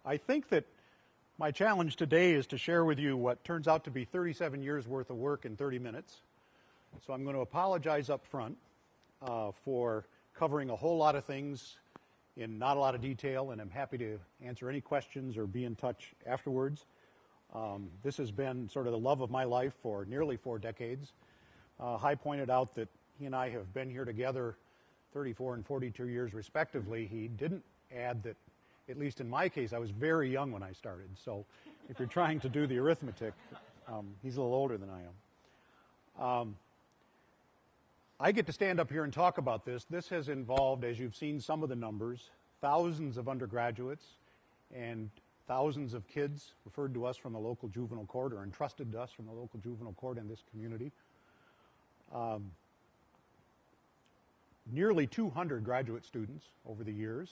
I think that my challenge today is to share with you what turns out to be 37 years worth of work in 30 minutes. So I'm going to apologize up front for covering a whole lot of things in not a lot of detail, and I'm happy to answer any questions or be in touch afterwards. This has been sort of the love of my life for nearly 4 decades. Hy pointed out that he and I have been here together 34 and 42 years respectively. He didn't add that, at least in my case, I was very young when I started. So if you're trying to do the arithmetic, he's a little older than I am. I get to stand up here and talk about this. This has involved, as you've seen some of the numbers, thousands of undergraduates and thousands of kids referred to us from the local juvenile court or entrusted to us from the local juvenile court in this community. Nearly 200 graduate students over the years,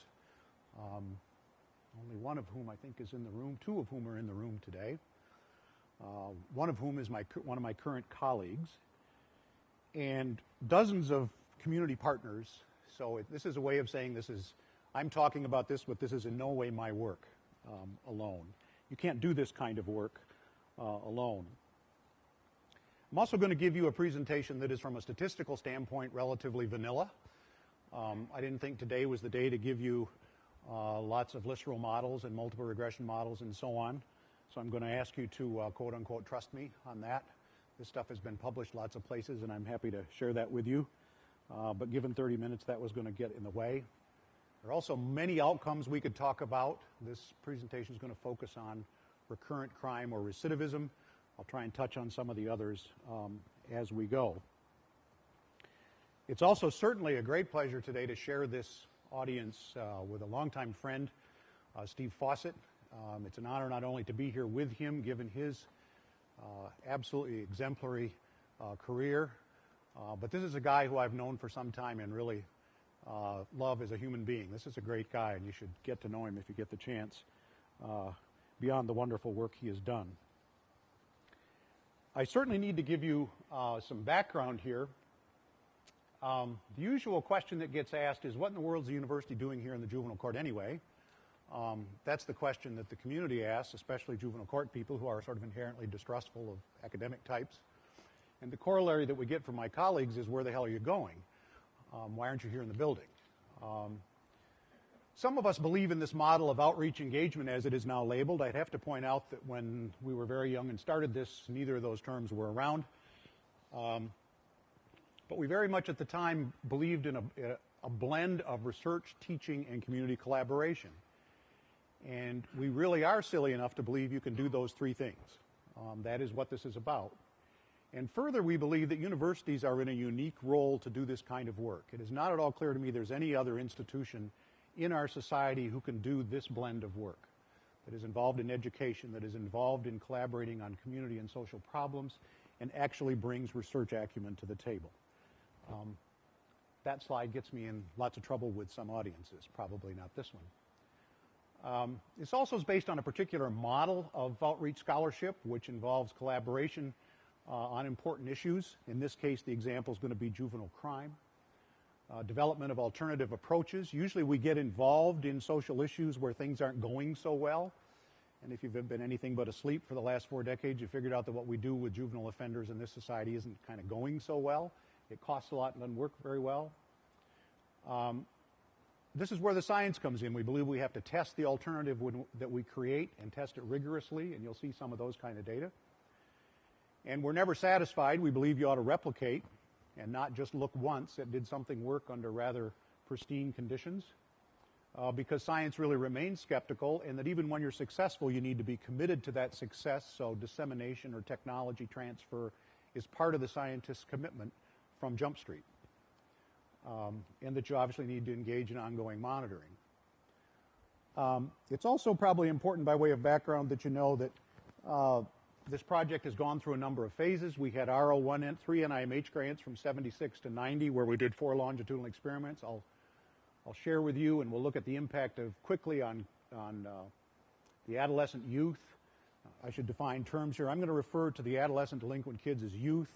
only one of whom I think is in the room, 2 of whom are in the room today, one of whom is one of my current colleagues, and dozens of community partners. So this is a way of saying I'm talking about this, but this is in no way my work alone. You can't do this kind of work alone. I'm also going to give you a presentation that is, from a statistical standpoint, relatively vanilla. I didn't think today was the day to give you lots of visceral models and multiple regression models and so on. So I'm going to ask you to, quote unquote, trust me on that. This stuff has been published lots of places, and I'm happy to share that with you. But given 30 minutes, that was going to get in the way. There are also many outcomes we could talk about. This presentation is going to focus on recurrent crime or recidivism. I'll try and touch on some of the others as we go. It's also certainly a great pleasure today to share this audience with a longtime friend, Steve Fawcett. It's an honor not only to be here with him, given his absolutely exemplary career, but this is a guy who I've known for some time and really love as a human being. This is a great guy, and you should get to know him if you get the chance, beyond the wonderful work he has done. I certainly need to give you some background here. The usual question that gets asked is, what in the world is the university doing here in the juvenile court anyway? That's the question that the community asks, especially juvenile court people who are sort of inherently distrustful of academic types. And the corollary that we get from my colleagues is, where the hell are you going? Why aren't you here in the building? Some of us believe in this model of outreach engagement as it is now labeled. I'd have to point out that when we were very young and started this, neither of those terms were around. But we very much at the time believed in a blend of research, teaching, and community collaboration. And we really are silly enough to believe you can do those 3 things. That is what this is about. And further, we believe that universities are in a unique role to do this kind of work. It is not at all clear to me there's any other institution in our society who can do this blend of work, that is involved in education, that is involved in collaborating on community and social problems, and actually brings research acumen to the table. That slide gets me in lots of trouble with some audiences, probably not this one. This also is based on a particular model of outreach scholarship, which involves collaboration on important issues. In this case, the example is going to be juvenile crime. Development of alternative approaches. Usually we get involved in social issues where things aren't going so well. And if you've been anything but asleep for the last 4 decades, you figured out that what we do with juvenile offenders in this society isn't kind of going so well. It costs a lot and doesn't work very well. This is where the science comes in. We believe we have to test the alternative that we create and test it rigorously, and you'll see some of those kind of data. And we're never satisfied. We believe you ought to replicate and not just look once at did something work under rather pristine conditions, because science really remains skeptical, and that even when you're successful, you need to be committed to that success. So dissemination or technology transfer is part of the scientist's commitment from Jump Street, and that you obviously need to engage in ongoing monitoring. It's also probably important by way of background that you know that this project has gone through a number of phases. We had R01 and 3 NIMH grants from 76 to 90, where we did 4 longitudinal experiments. I'll share with you, and we'll look at the impact of quickly on the adolescent youth. I should define terms here. I'm going to refer to the adolescent delinquent kids as youth,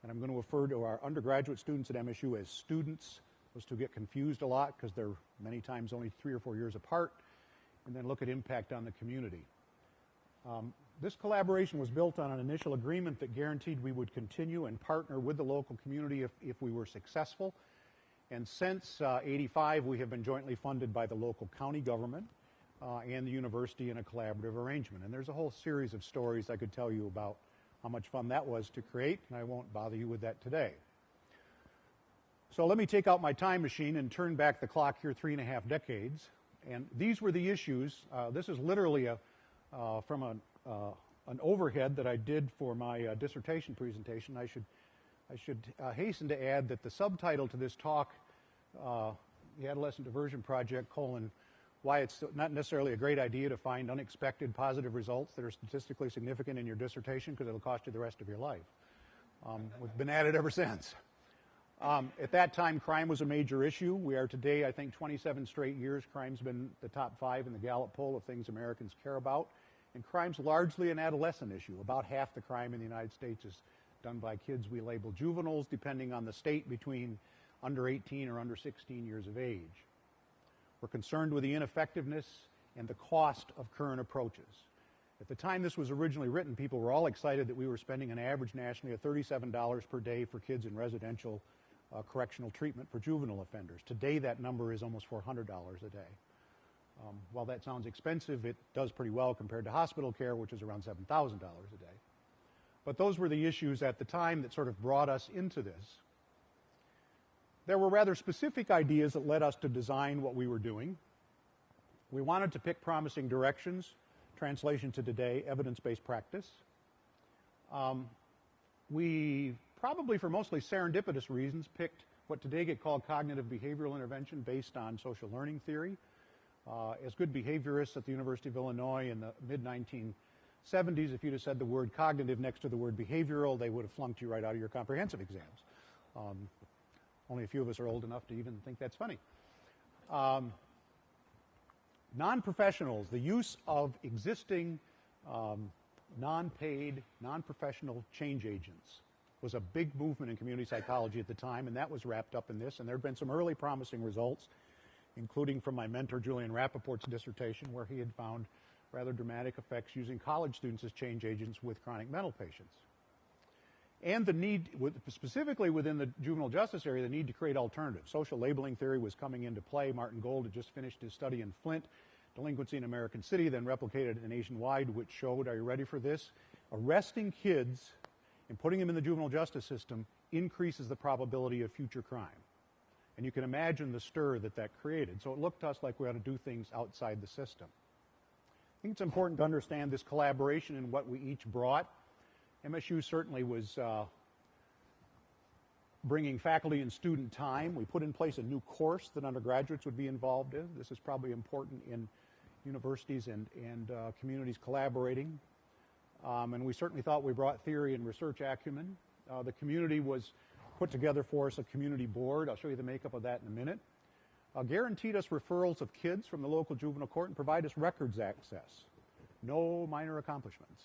and I'm going to refer to our undergraduate students at MSU as students. Those two get confused a lot because they're many times only 3 or 4 years apart. and then look at impact on the community. This collaboration was built on an initial agreement that guaranteed we would continue and partner with the local community if we were successful. And since '85, we have been jointly funded by the local county government and the university in a collaborative arrangement. And there's a whole series of stories I could tell you about how much fun that was to create, and I won't bother you with that today. So let me take out my time machine and turn back the clock here 3.5 decades. And these were the issues. This is literally from an overhead that I did for my dissertation presentation. I should hasten to add that the subtitle to this talk, the Adolescent Diversion Project, why it's not necessarily a great idea to find unexpected positive results that are statistically significant in your dissertation, because it'll cost you the rest of your life. We've been at it ever since. At that time, crime was a major issue. We are today, I think, 27 straight years, crime's been the top 5 in the Gallup poll of things Americans care about. And crime's largely an adolescent issue. About half the crime in the United States is done by kids we label juveniles, depending on the state, between under 18 or under 16 years of age. We're concerned with the ineffectiveness and the cost of current approaches. At the time this was originally written, people were all excited that we were spending an average nationally of $37 per day for kids in residential correctional treatment for juvenile offenders. Today that number is almost $400 a day. While that sounds expensive, it does pretty well compared to hospital care, which is around $7,000 a day. But those were the issues at the time that sort of brought us into this. There were rather specific ideas that led us to design what we were doing. We wanted to pick promising directions, translation to today, evidence-based practice. We probably for mostly serendipitous reasons picked what today get called cognitive behavioral intervention based on social learning theory. As good behaviorists at the University of Illinois in the mid-1970s, if you'd have said the word cognitive next to the word behavioral, they would have flunked you right out of your comprehensive exams. Only a few of us are old enough to even think that's funny. Non-professionals, the use of existing non-paid, non-professional change agents was a big movement in community psychology at the time, and that was wrapped up in this. And there had been some early promising results, including from my mentor Julian Rappaport's dissertation, where he had found rather dramatic effects using college students as change agents with chronic mental patients. And the need, specifically within the juvenile justice area, the need to create alternatives. Social labeling theory was coming into play. Martin Gold had just finished his study in Flint, Delinquency in American City, then replicated it nationwide, which showed, are you ready for this? Arresting kids and putting them in the juvenile justice system increases the probability of future crime. And you can imagine the stir that that created. So it looked to us like we ought to do things outside the system. I think it's important to understand this collaboration and what we each brought. MSU certainly was bringing faculty and student time. We put in place a new course that undergraduates would be involved in. This is probably important in universities and communities collaborating. And we certainly thought we brought theory and research acumen. The community was put together for us a community board. I'll show you the makeup of that in a minute. Guaranteed us referrals of kids from the local juvenile court and provide us records access. No minor accomplishments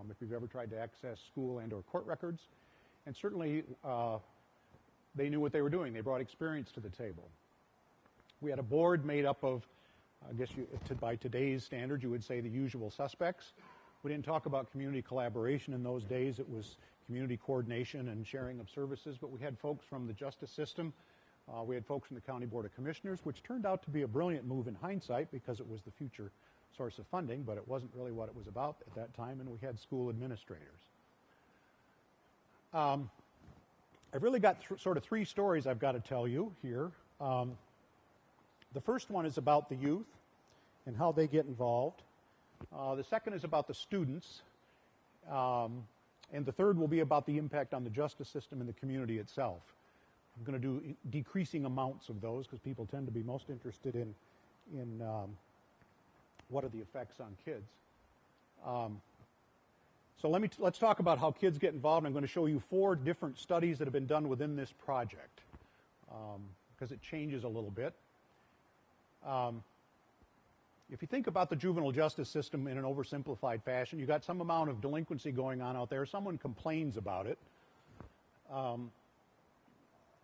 if you've ever tried to access school and or court records. And certainly they knew what they were doing. They brought experience to the table. We had a board made up of, I guess by today's standards, you would say the usual suspects. We didn't talk about community collaboration in those days. It was community coordination and sharing of services, but we had folks from the justice system. We had folks from the County Board of Commissioners, which turned out to be a brilliant move in hindsight because it was the future source of funding, but it wasn't really what it was about at that time, and we had school administrators. I've really got sort of 3 stories I've got to tell you here. The first one is about the youth and how they get involved. The second is about the students. And the third will be about the impact on the justice system and the community itself. I'm going to do decreasing amounts of those because people tend to be most interested in what are the effects on kids. So let's talk about how kids get involved. I'm going to show you 4 different studies that have been done within this project because it changes a little bit. If you think about the juvenile justice system in an oversimplified fashion, you've got some amount of delinquency going on out there. Someone complains about it.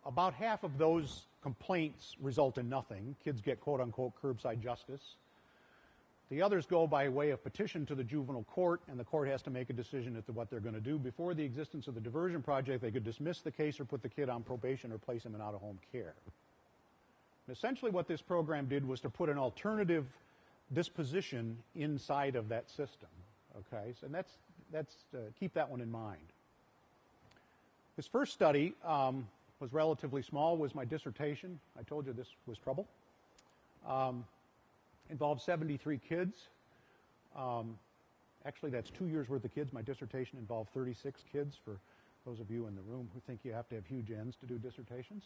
About half of those complaints result in nothing. Kids get quote-unquote curbside justice. The others go by way of petition to the juvenile court, and the court has to make a decision as to what they're going to do. Before the existence of the diversion project, they could dismiss the case or put the kid on probation or place him in out-of-home care. And essentially what this program did was to put an alternative disposition inside of that system. Okay, so that's keep that one in mind. This first study was relatively small, was my dissertation. I told you this was trouble. Involved 73 kids. Actually, that's 2 years worth of kids. My dissertation involved 36 kids, for those of you in the room who think you have to have huge ends to do dissertations.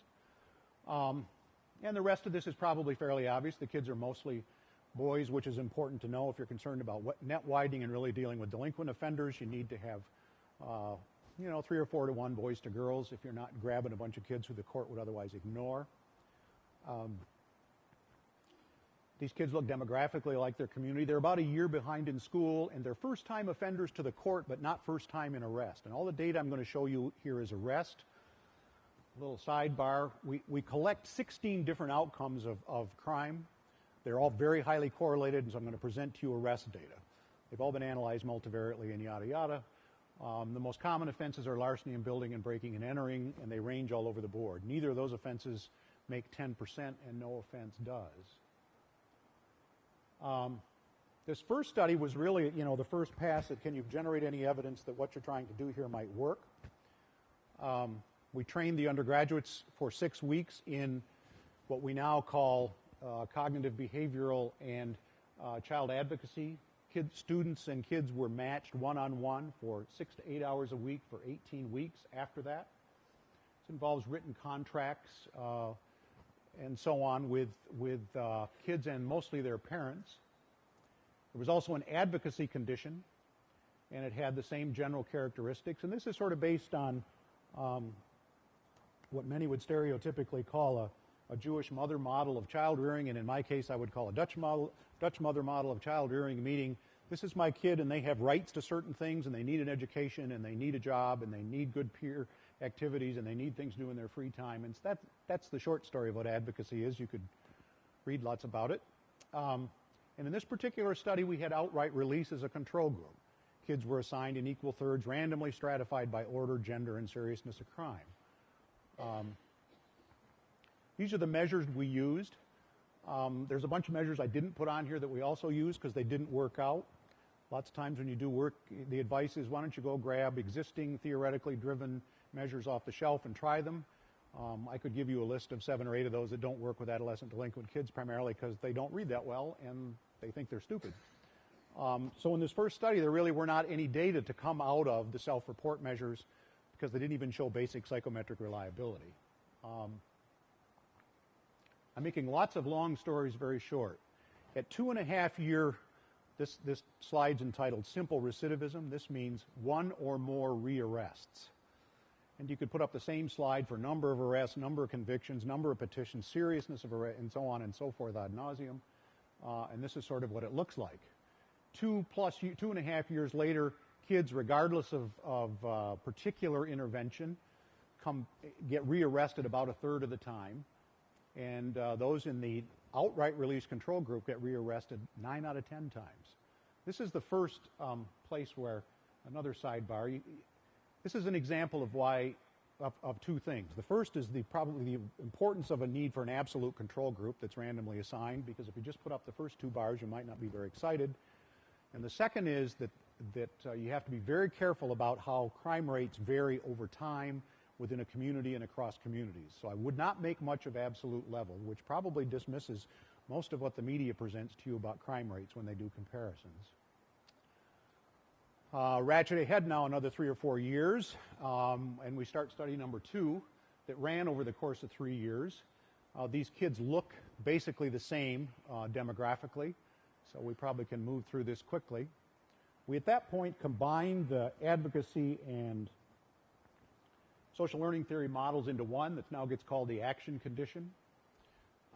And the rest of this is probably fairly obvious. The kids are mostly boys, which is important to know if you're concerned about net widening and really dealing with delinquent offenders. You need to have, 3 or 4 to 1 boys to girls if you're not grabbing a bunch of kids who the court would otherwise ignore. These kids look demographically like their community. They're about a year behind in school, and they're first-time offenders to the court, but not first-time in arrest. And all the data I'm going to show you here is arrest. A little sidebar. We collect 16 different outcomes of crime. They're all very highly correlated, and so I'm going to present to you arrest data. They've all been analyzed multivariately and yada yada. The most common offenses are larceny and building and breaking and entering, and they range all over the board. Neither of those offenses make 10%, and no offense does. This first study was really, the first pass at can you generate any evidence that what you're trying to do here might work. We trained the undergraduates for 6 weeks in what we now call cognitive, behavioral, and child advocacy. Students and kids were matched one-on-one for 6 to 8 hours a week for 18 weeks after that. This involves written contracts and so on with kids and mostly their parents. There was also an advocacy condition, and it had the same general characteristics. And this is sort of based on what many would stereotypically call a Jewish mother model of child rearing, and in my case I would call a Dutch mother model of child rearing, meaning this is my kid and they have rights to certain things, and they need an education, and they need a job, and they need good peer activities, and they need things to do in their free time. And that's the short story of what advocacy is. You could read lots about it. And in this particular study, we had outright release as a control group. Kids were assigned in equal thirds, randomly stratified by order, gender, and seriousness of crime. These are the measures we used. There's a bunch of measures I didn't put on here that we also used because they didn't work out. Lots of times when you do work, the advice is why don't you go grab existing theoretically driven measures off the shelf and try them. I could give you a list of 7 or 8 of those that don't work with adolescent delinquent kids, primarily because they don't read that well and they think they're stupid. So in this first study, there really were not any data to come out of the self-report measures because they didn't even show basic psychometric reliability. I'm making lots of long stories very short. At 2.5 year, this slide's entitled Simple Recidivism. This means 1 or more rearrests. And you could put up the same slide for number of arrests, number of convictions, number of petitions, seriousness of arrest, and so on and so forth ad nauseum. And this is sort of what it looks like. 2.5 years later, kids, regardless of particular intervention, get rearrested about 1/3 of the time. And those in the outright release control group get rearrested 9 out of 10 times. This is the first place where, another sidebar, this is an example of why, of 2 things. The first is probably the importance of a need for an absolute control group that's randomly assigned, because if you just put up the first 2 bars, you might not be very excited. And the second is that you have to be very careful about how crime rates vary over time within a community and across communities. So I would not make much of absolute level, which probably dismisses most of what the media presents to you about crime rates when they do comparisons. Ratchet ahead now another 3 or 4 years, and we start study number 2 that ran over the course of 3 years. These kids look basically the same demographically, so we probably can move through this quickly. We at that point combined the advocacy and social learning theory models into one that now gets called the action condition.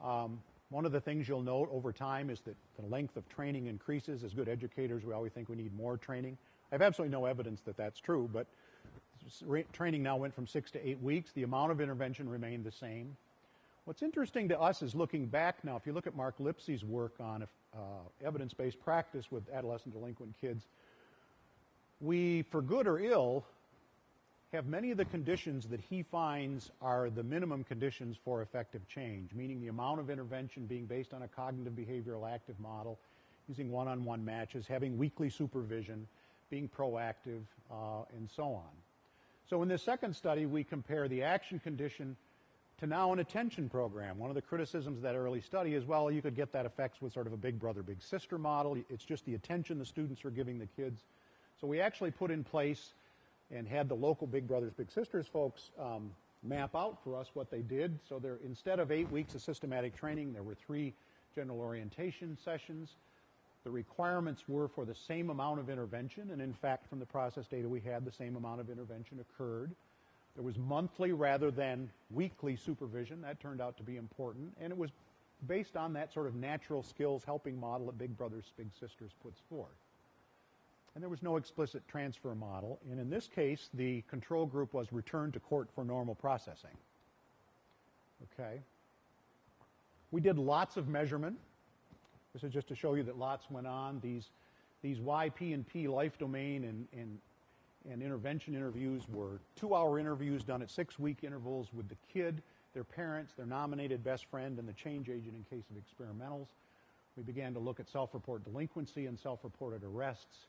One of the things you'll note over time is that the length of training increases. As good educators, we always think we need more training. I have absolutely no evidence that that's true, but training now went from 6 to 8 weeks. The amount of intervention remained the same. What's interesting to us is looking back now, if you look at Mark Lipsy's work on evidence-based practice with adolescent delinquent kids, we, for good or ill, have many of the conditions that he finds are the minimum conditions for effective change, meaning the amount of intervention being based on a cognitive behavioral active model, using one-on-one matches, having weekly supervision, being proactive, and so on. So in this second study, we compare the action condition to now an attention program. One of the criticisms of that early study is, well, you could get that effects with sort of a big brother, big sister model. It's just the attention the students are giving the kids. So we actually put in place and had the local Big Brothers Big Sisters folks map out for us what they did. So there, instead of 8 weeks of systematic training, there were 3 general orientation sessions. The requirements were for the same amount of intervention, and in fact, from the process data we had, the same amount of intervention occurred. There was monthly rather than weekly supervision. That turned out to be important, and it was based on that sort of natural skills helping model that Big Brothers Big Sisters puts forth. And there was no explicit transfer model, and in this case, the control group was returned to court for normal processing. Okay. We did lots of measurement. This is just to show you that lots went on. These Y, P, and P life domain and intervention interviews were 2-hour interviews done at 6-week intervals with the kid, their parents, their nominated best friend, and the change agent in case of experimentals. We began to look at self-report delinquency and self-reported arrests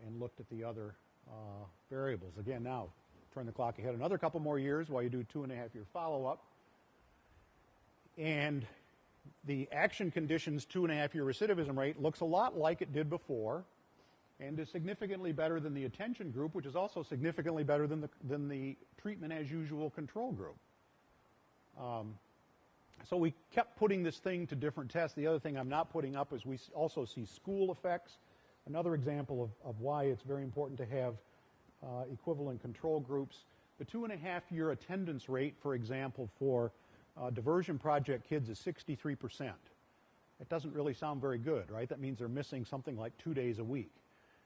and looked at the other variables. Again, now, turn the clock ahead another couple more years while you do 2.5-year follow-up. And the action conditions 2.5-year recidivism rate looks a lot like it did before and is significantly better than the attention group, which is also significantly better than the treatment as usual control group. So we kept putting this thing to different tests. The other thing I'm not putting up is we also see school effects. Another example of why it's very important to have equivalent control groups. The 2.5-year attendance rate, for example, for diversion project kids is 63%. It doesn't really sound very good, right? That means they're missing something like 2 days a week.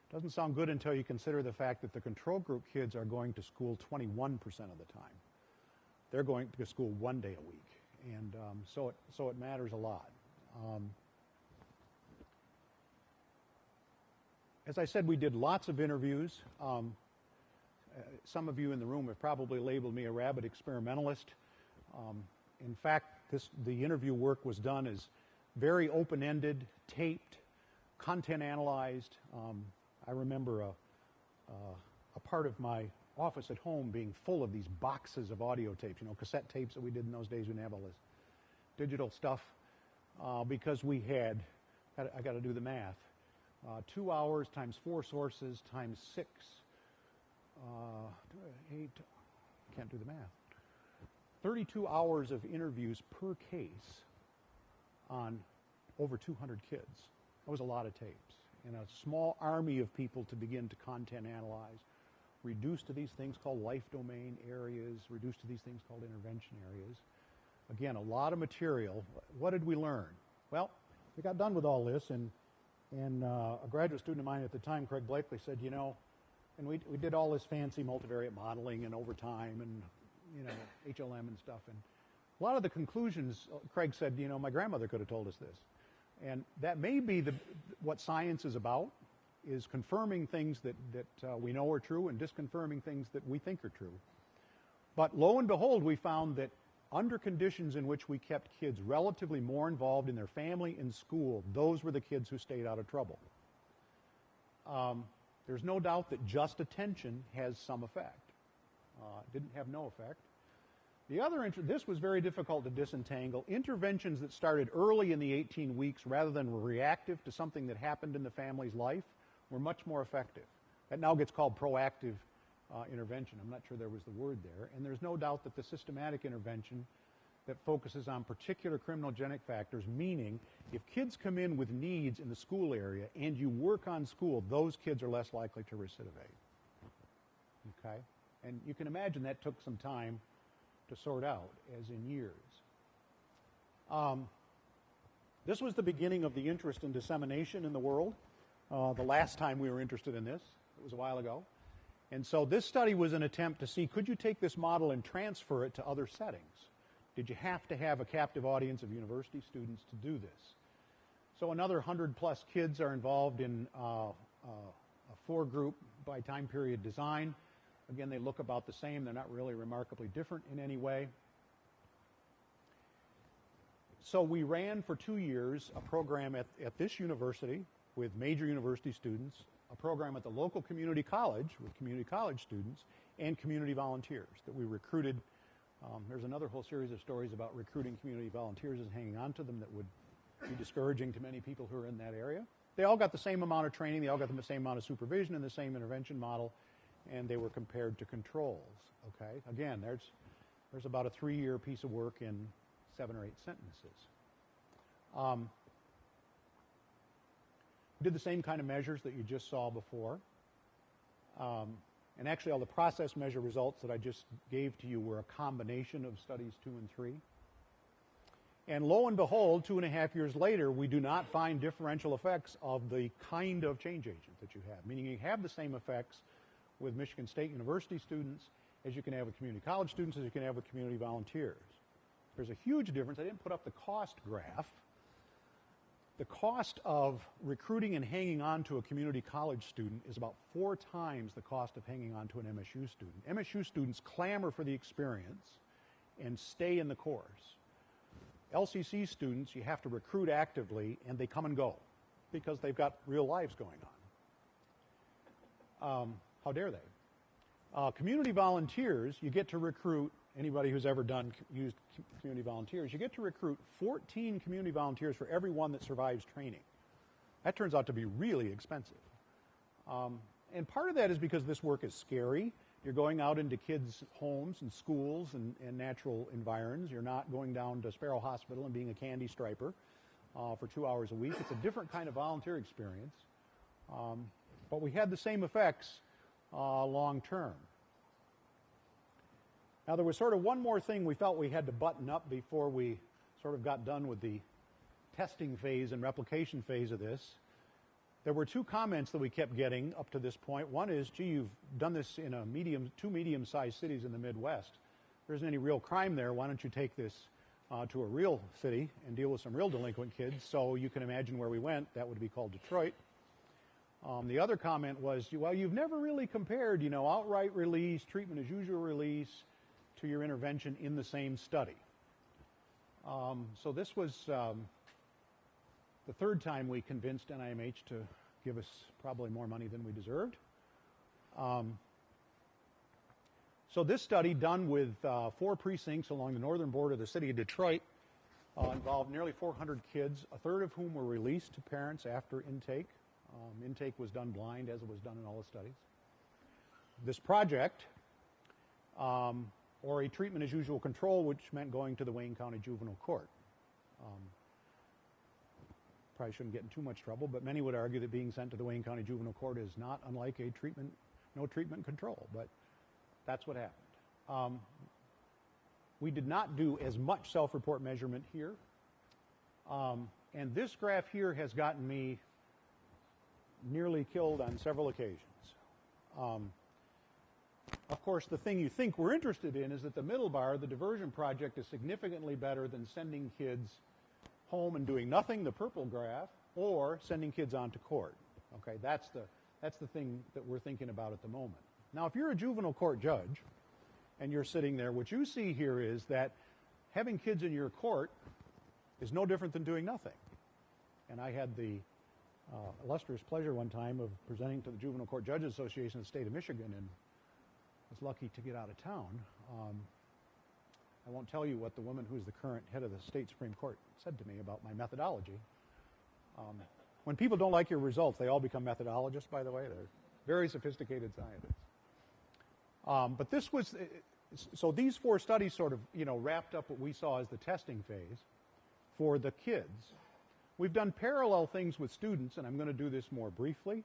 It doesn't sound good until you consider the fact that the control group kids are going to school 21% of the time. They're going to school 1 day a week, and so it matters a lot. As I said, we did lots of interviews. Some of you in the room have probably labeled me a rabid experimentalist. In fact, the interview work was done as very open-ended, taped, content analyzed. I remember a part of my office at home being full of these boxes of audio tapes, cassette tapes that we did in those days. We didn't have all this digital stuff because we had, I got to do the math, 2 hours times 4 sources times 6, 8, can't do the math. 32 hours of interviews per case on over 200 kids. That was a lot of tapes. And a small army of people to begin to content analyze, reduced to these things called life domain areas, reduced to these things called intervention areas. Again, a lot of material. What did we learn? Well, we got done with all this, and a graduate student of mine at the time, Craig Blakely, said, and we did all this fancy multivariate modeling and overtime and HLM and stuff. And a lot of the conclusions, Craig said, my grandmother could have told us this. And that may be what science is about, is confirming things that we know are true and disconfirming things that we think are true. But lo and behold, we found that under conditions in which we kept kids relatively more involved in their family and school, those were the kids who stayed out of trouble. There's no doubt that just attention has some effect. It didn't have no effect. The other, this was very difficult to disentangle. Interventions that started early in the 18 weeks rather than were reactive to something that happened in the family's life were much more effective. That now gets called proactive intervention. I'm not sure there was the word there. And there's no doubt that the systematic intervention that focuses on particular criminogenic factors, meaning if kids come in with needs in the school area and you work on school, those kids are less likely to recidivate. Okay? And you can imagine that took some time to sort out, as in years. This was the beginning of the interest in dissemination in the world. The last time we were interested in this, it was a while ago. And so this study was an attempt to see, could you take this model and transfer it to other settings? Did you have to have a captive audience of university students to do this? So another 100+ kids are involved in a 4-group by time period design. Again, they look about the same. They're not really remarkably different in any way. So we ran for 2 years a program at this university with major university students, a program at the local community college with community college students, and community volunteers that we recruited. There's another whole series of stories about recruiting community volunteers and hanging on to them that would be discouraging to many people who are in that area. They all got the same amount of training, they all got the same amount of supervision and the same intervention model, and they were compared to controls. Okay, again, there's about a 3-year piece of work in 7 or 8 sentences. We did the same kind of measures that you just saw before. And actually all the process measure results that I just gave to you were a combination of studies 2 and 3. And lo and behold, 2.5 years later, we do not find differential effects of the kind of change agent that you have, meaning you have the same effects with Michigan State University students as you can have with community college students, as you can have with community volunteers. There's a huge difference. I didn't put up the cost graph. The cost of recruiting and hanging on to a community college student is about 4 times the cost of hanging on to an MSU student. MSU students clamor for the experience and stay in the course. LCC students, you have to recruit actively, and they come and go because they've got real lives going on. How dare they? Community volunteers, you get to recruit, anybody who's ever used community volunteers, you get to recruit 14 community volunteers for every one that survives training. That turns out to be really expensive. And part of that is because this work is scary. You're going out into kids' homes and schools and natural environs. You're not going down to Sparrow Hospital and being a candy striper for 2 hours a week. It's a different kind of volunteer experience. But we had the same effects long term. Now, there was sort of one more thing we felt we had to button up before we sort of got done with the testing phase and replication phase of this. There were 2 comments that we kept getting up to this point. One is, gee, you've done this in 2 medium-sized cities in the Midwest. There isn't any real crime there. Why don't you take this to a real city and deal with some real delinquent kids? So you can imagine where we went. That would be called Detroit. The other comment was, well, you've never really compared, outright release, treatment as usual release, to your intervention in the same study. So this was the 3rd time we convinced NIMH to give us probably more money than we deserved. So this study, done with 4 precincts along the northern border of the city of Detroit, involved nearly 400 kids, a third of whom were released to parents after intake. Intake was done blind, as it was done in all the studies. This project, or a treatment as usual control, which meant going to the Wayne County Juvenile Court. Probably shouldn't get in too much trouble, but many would argue that being sent to the Wayne County Juvenile Court is not unlike a no treatment control, but that's what happened. We did not do as much self-report measurement here, and this graph here has gotten me nearly killed on several occasions. Of course, the thing you think we're interested in is that the middle bar, the diversion project, is significantly better than sending kids home and doing nothing, the purple graph, or sending kids on to court. Okay, that's the thing that we're thinking about at the moment. Now, if you're a juvenile court judge and you're sitting there, what you see here is that having kids in your court is no different than doing nothing. And I had the illustrious pleasure one time of presenting to the Juvenile Court Judges Association of the state of Michigan, and was lucky to get out of town. I won't tell you what the woman who's the current head of the state Supreme Court said to me about my methodology. When people don't like your results, they all become methodologists, by the way. They're very sophisticated scientists. But this was, so these 4 studies sort of, wrapped up what we saw as the testing phase for the kids. We've done parallel things with students, and I'm going to do this more briefly,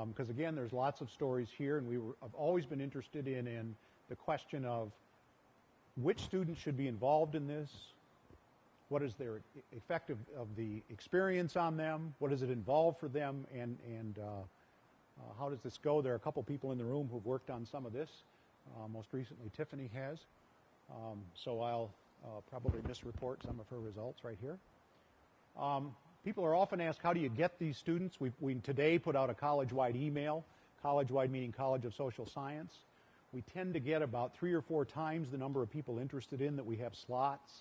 because again, there's lots of stories here, and I've always been interested in the question of which students should be involved in this, what is their effect of the experience on them, what does it involve for them, and how does this go? There are a couple people in the room who've worked on some of this. Most recently, Tiffany has. So I'll probably misreport some of her results right here. People are often asked, how do you get these students? We today put out a college-wide email, college-wide meaning College of Social Science. We tend to get about 3 or 4 times the number of people interested in that we have slots,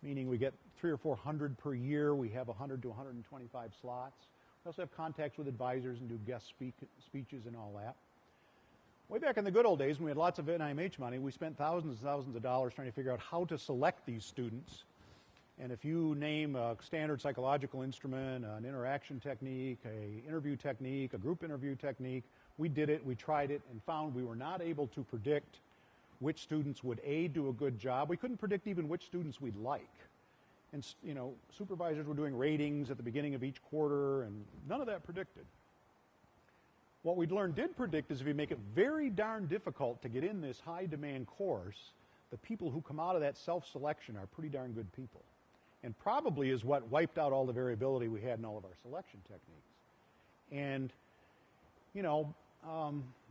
meaning we get 300 or 400 per year. We have 100 to 125 slots. We also have contacts with advisors and do guest speeches and all that. Way back in the good old days, when we had lots of NIMH money, we spent thousands and thousands of dollars trying to figure out how to select these students. And if you name a standard psychological instrument, an interaction technique, an interview technique, a group interview technique, we did it, we tried it, and found we were not able to predict which students would, A, do a good job. We couldn't predict even which students we'd like. And, you know, supervisors were doing ratings at the beginning of each quarter, and none of that predicted. What we'd learned did predict is if you make it very darn difficult to get in this high-demand course, the people who come out of that self-selection are pretty darn good people. And probably is what wiped out all the variability we had in all of our selection techniques. And, you know,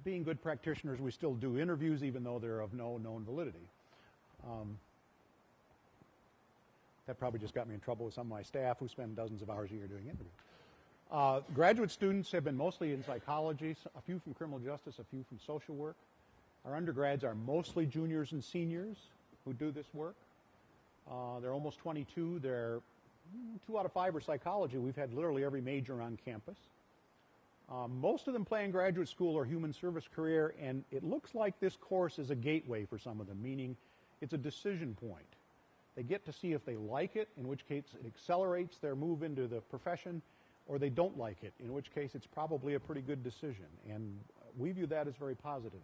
being good practitioners, we still do interviews even though they're of no known validity. That probably just got me in trouble with some of my staff who spend dozens of hours a year doing interviews. Graduate students have been mostly in psychology, a few from criminal justice, a few from social work. Our undergrads are mostly juniors and seniors who do this work. They're almost 22. They're 2 out of 5 are psychology. We've had literally every major on campus. Most of them play in graduate school or human service career, and it looks like this course is a gateway for some of them, meaning it's a decision point. They get to see if they like it, in which case it accelerates their move into the profession, or they don't like it, in which case it's probably a pretty good decision. And we view that as very positive.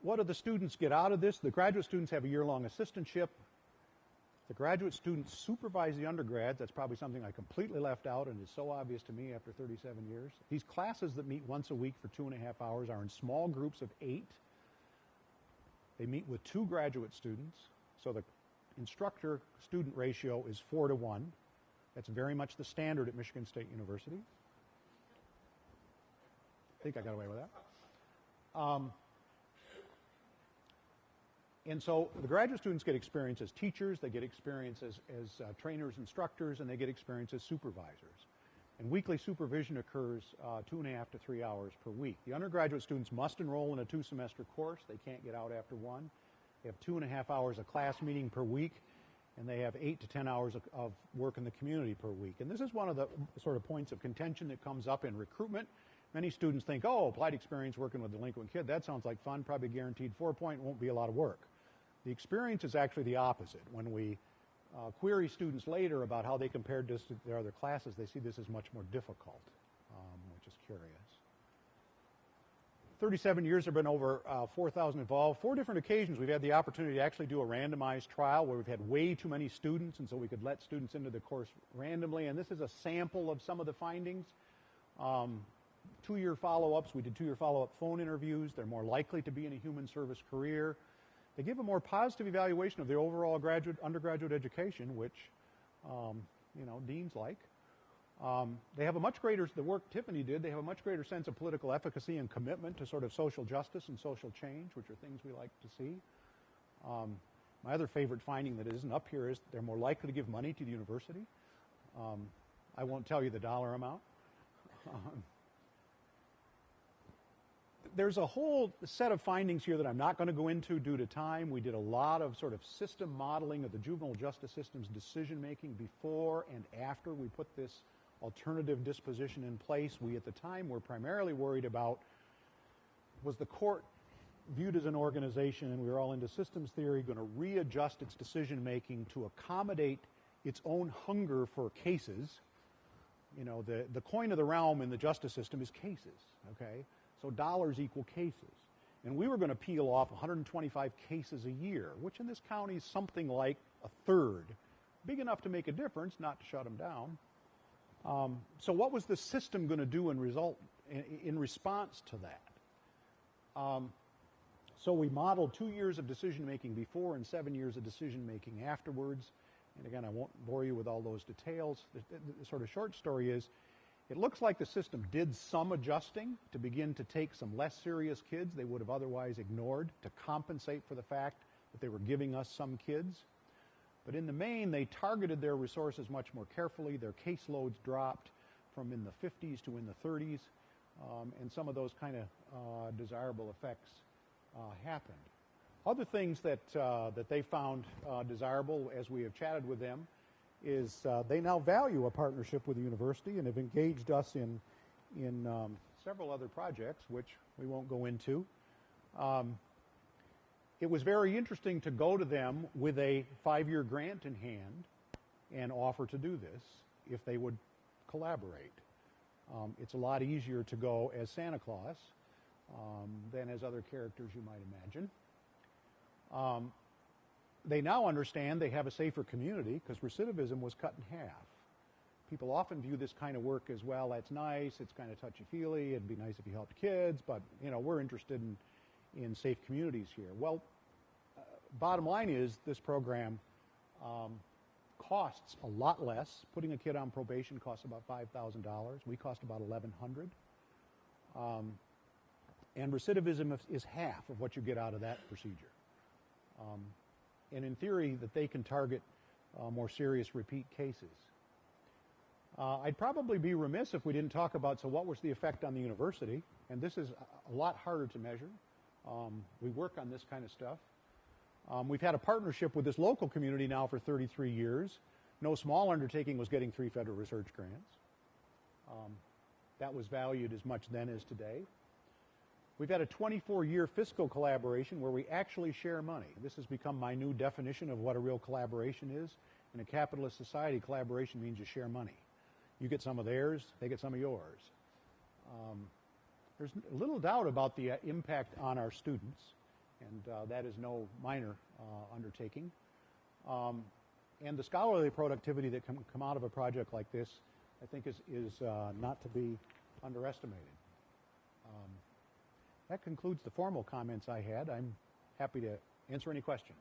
What do the students get out of this? The graduate students have a year-long assistantship. The graduate students supervise the undergrads. That's probably something I completely left out and is so obvious to me after 37 years. These classes that meet once a week for 2.5 hours are in small groups of 8. They meet with 2 graduate students, so the instructor-student ratio is 4 to 1. That's very much the standard at Michigan State University. I think I got away with that. And so the graduate students get experience as teachers, they get experience as trainers, instructors, and they get experience as supervisors. And weekly supervision occurs 2.5 to 3 hours per week. The undergraduate students must enroll in a 2-semester course. They can't get out after 1. They have 2.5 hours of class meeting per week, and they have 8 to 10 hours of work in the community per week. And this is one of the sort of points of contention that comes up in recruitment. Many students think, oh, applied experience working with a delinquent kid, that sounds like fun, probably guaranteed 4-point, won't be a lot of work. The experience is actually the opposite. When we query students later about how they compared this to their other classes, they see this as much more difficult, which is curious. 37 years there have been over 4,000 involved. 4 different occasions we've had the opportunity to actually do a randomized trial where we've had way too many students, and so we could let students into the course randomly. And this is a sample of some of the findings. 2-year follow-ups. We did 2-year follow-up phone interviews. They're more likely to be in a human service career. They give a more positive evaluation of their overall undergraduate education, which, deans like. They have a much greater, the work Tiffany did, they have a much greater sense of political efficacy and commitment to sort of social justice and social change, which are things we like to see. My other favorite finding that isn't up here is they're more likely to give money to the university. I won't tell you the dollar amount. There's a whole set of findings here that I'm not going to go into due to time. We did a lot of sort of system modeling of the juvenile justice system's decision-making before and after we put this alternative disposition in place. We, at the time, were primarily worried about, was the court viewed as an organization, and we were all into systems theory, going to readjust its decision-making to accommodate its own hunger for cases. You know, the coin of the realm in the justice system is cases, okay? So dollars equal cases. And we were going to peel off 125 cases a year, which in this county is something like a third. Big enough to make a difference, not to shut them down. So what was the system going to do in response to that? So we modeled 2 years of decision-making before and 7 years of decision-making afterwards. And again, I won't bore you with all those details. The sort of short story is, it looks like the system did some adjusting to begin to take some less serious kids they would have otherwise ignored to compensate for the fact that they were giving us some kids. But in the main, they targeted their resources much more carefully. Their caseloads dropped from in the 50s to in the 30s, and some of those kind of desirable effects happened. Other things that they found desirable as we have chatted with them is they now value a partnership with the university and have engaged us in several other projects, which we won't go into. It was very interesting to go to them with a 5-year grant in hand and offer to do this if they would collaborate. It's a lot easier to go as Santa Claus than as other characters you might imagine. They now understand they have a safer community because recidivism was cut in half. People often view this kind of work as, well, that's nice, it's kind of touchy-feely, it'd be nice if you helped kids, but, we're interested in safe communities here. Well, bottom line is this program costs a lot less. Putting a kid on probation costs about $5,000. We cost about $1,100. And recidivism is half of what you get out of that procedure. And in theory, that they can target more serious repeat cases. I'd probably be remiss if we didn't talk about, so what was the effect on the university? And this is a lot harder to measure. We work on this kind of stuff. We've had a partnership with this local community now for 33 years. No small undertaking was getting 3 federal research grants. That was valued as much then as today. We've had a 24-year fiscal collaboration where we actually share money. This has become my new definition of what a real collaboration is. In a capitalist society, collaboration means you share money. You get some of theirs, they get some of yours. There's little doubt about the impact on our students, and that is no minor undertaking. And the scholarly productivity that can come out of a project like this, I think, is not to be underestimated. That concludes the formal comments I had. I'm happy to answer any questions.